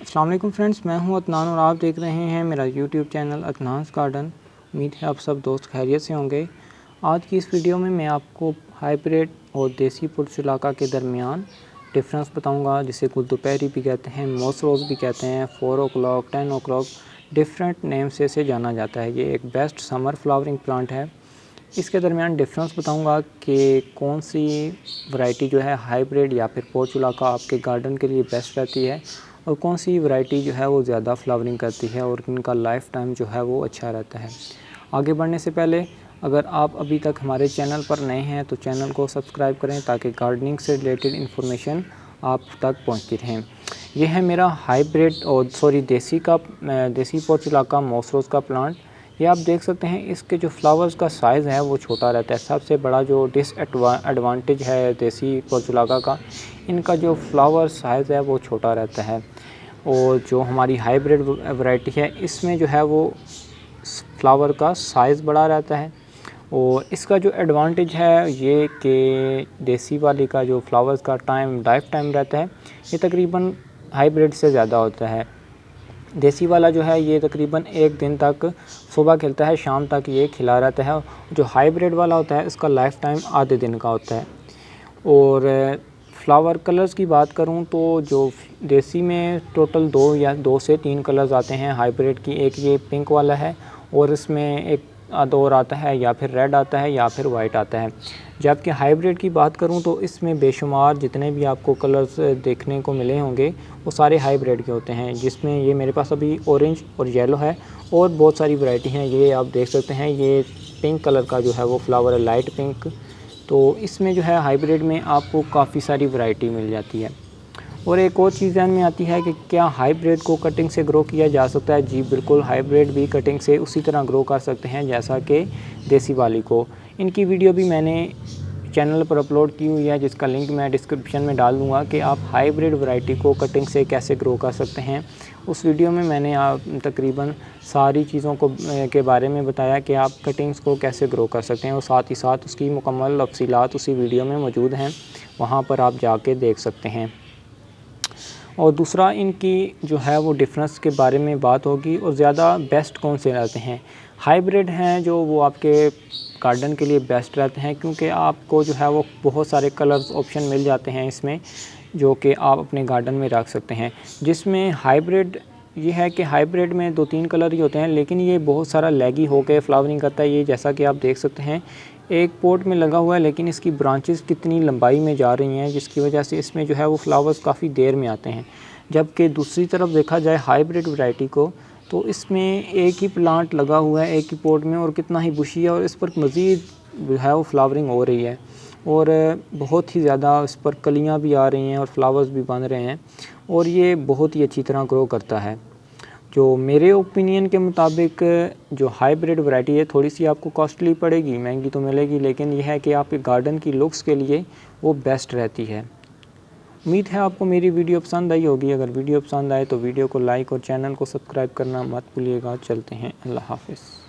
अस्सलाम वालेकुम फ्रेंड्स, मैं हूं अदनान और आप देख रहे हैं मेरा यूट्यूब चैनल अदनान्स गार्डन। उम्मीद है आप सब दोस्त खैरियत से होंगे। आज की इस वीडियो में मैं आपको हाइब्रिड और देसी पुरचुलाका के दरमियान डिफरेंस बताऊंगा, जिसे गुलदुपहरी भी कहते हैं, मॉस रोज़ भी कहते हैं, 4 o'clock 10 o'clock डिफरेंट नेम से इसे जाना जाता है। ये एक बेस्ट समर फ्लावरिंग प्लांट है। इसके दरमियान डिफरेंस बताऊंगा कि कौन सी वैरायटी जो है हाइब्रिड या फिर पोर्चुलाका आपके गार्डन के लिए बेस्ट रहती है और कौन सी वैरायटी जो है वो ज़्यादा फ्लावरिंग करती है और इनका लाइफ टाइम जो है वो अच्छा रहता है। आगे बढ़ने से पहले अगर आप अभी तक हमारे चैनल पर नए हैं तो चैनल को सब्सक्राइब करें ताकि गार्डनिंग से रिलेटेड इन्फॉर्मेशन आप तक पहुंचती रहें। यह है मेरा हाइब्रिड और देसी पोर्चुलाका मॉस रोज़ का प्लांट। ये आप देख सकते हैं, इसके जो फ्लावर्स का साइज़ है वो छोटा रहता है। सबसे बड़ा जो डिसएडवांटेज है देसी पोर्चुलाका का, इनका जो फ्लावर साइज़ है वो छोटा रहता है। और जो हमारी हाइब्रिड वैरायटी है इसमें जो है वो फ्लावर का साइज़ बड़ा रहता है। और इसका जो एडवांटेज है ये कि देसी वाली का जो फ्लावर्स का लाइफ टाइम रहता है ये तकरीबन हाइब्रिड से ज़्यादा होता है। देसी वाला जो है ये तकरीबन 1 दिन तक सुबह खिलता है, शाम तक ये खिला रहता है। जो हाइब्रिड वाला होता है इसका लाइफ टाइम आधे दिन का होता है। और फ्लावर कलर्स की बात करूं तो जो देसी में टोटल 2 से 3 कलर्स आते हैं। हाइब्रिड की एक ये पिंक वाला है और इसमें एक दो और आता है, या फिर रेड आता है या फिर वाइट आता है। जबकि हाइब्रिड की बात करूं तो इसमें बेशुमार जितने भी आपको कलर्स देखने को मिले होंगे वो सारे हाइब्रिड के होते हैं, जिसमें ये मेरे पास अभी ऑरेंज और येलो है और बहुत सारी वैरायटी हैं। ये आप देख सकते हैं, ये पिंक कलर का जो है वो फ्लावर है, लाइट पिंक। तो इसमें जो है हाइब्रिड में आपको काफ़ी सारी वैरायटी मिल जाती है। और एक और चीज़ ध्यान में आती है कि क्या हाइब्रिड को कटिंग से ग्रो किया जा सकता है? जी बिल्कुल, हाइब्रिड भी कटिंग से उसी तरह ग्रो कर सकते हैं जैसा कि देसी वाली को। इनकी वीडियो भी मैंने चैनल पर अपलोड की हुई है, जिसका लिंक मैं डिस्क्रिप्शन में डाल दूँगा कि आप हाइब्रिड वैरायटी को कटिंग से कैसे ग्रो कर सकते हैं। उस वीडियो में मैंने तकरीबन सारी चीज़ों के बारे में बताया कि आप कटिंग्स को कैसे ग्रो कर सकते हैं, और साथ ही साथ उसकी मुकम्मल तफसीलात उसी वीडियो में मौजूद हैं, वहाँ पर आप जाके देख सकते हैं। और दूसरा, इनकी जो है वो डिफरेंस के बारे में बात होगी और ज़्यादा बेस्ट कौन से रहते हैं। हाइब्रिड हैं जो वो आपके गार्डन के लिए बेस्ट रहते हैं, क्योंकि आपको जो है वो बहुत सारे कलर्स ऑप्शन मिल जाते हैं इसमें, जो कि आप अपने गार्डन में रख सकते हैं। जिसमें हाइब्रिड ये है कि हाइब्रिड में 2-3 कलर ही होते हैं, लेकिन ये बहुत सारा लैगी होकर फ्लावरिंग करता है। ये जैसा कि आप देख सकते हैं, एक पॉट में लगा हुआ है लेकिन इसकी ब्रांचेस कितनी लंबाई में जा रही हैं, जिसकी वजह से इसमें जो है वो फ्लावर्स काफ़ी देर में आते हैं। जबकि दूसरी तरफ देखा जाए हाइब्रिड वैरायटी को, तो इसमें एक ही प्लांट लगा हुआ है एक ही पॉट में और कितना ही बुशी है, और इस पर मज़ीद जो है वो फ्लावरिंग हो रही है और बहुत ही ज़्यादा इस पर कलियाँ भी आ रही हैं और फ्लावर्स भी बन रहे हैं, और ये बहुत ही अच्छी तरह ग्रो करता है। जो मेरे ओपिनियन के मुताबिक जो हाइब्रिड वैरायटी है थोड़ी सी आपको कॉस्टली पड़ेगी, महंगी तो मिलेगी, लेकिन यह है कि आपके गार्डन की लुक्स के लिए वो बेस्ट रहती है। उम्मीद है आपको मेरी वीडियो पसंद आई होगी। अगर वीडियो पसंद आए तो वीडियो को लाइक और चैनल को सब्सक्राइब करना मत भूलिएगा। चलते हैं, अल्लाह हाफ़िज़।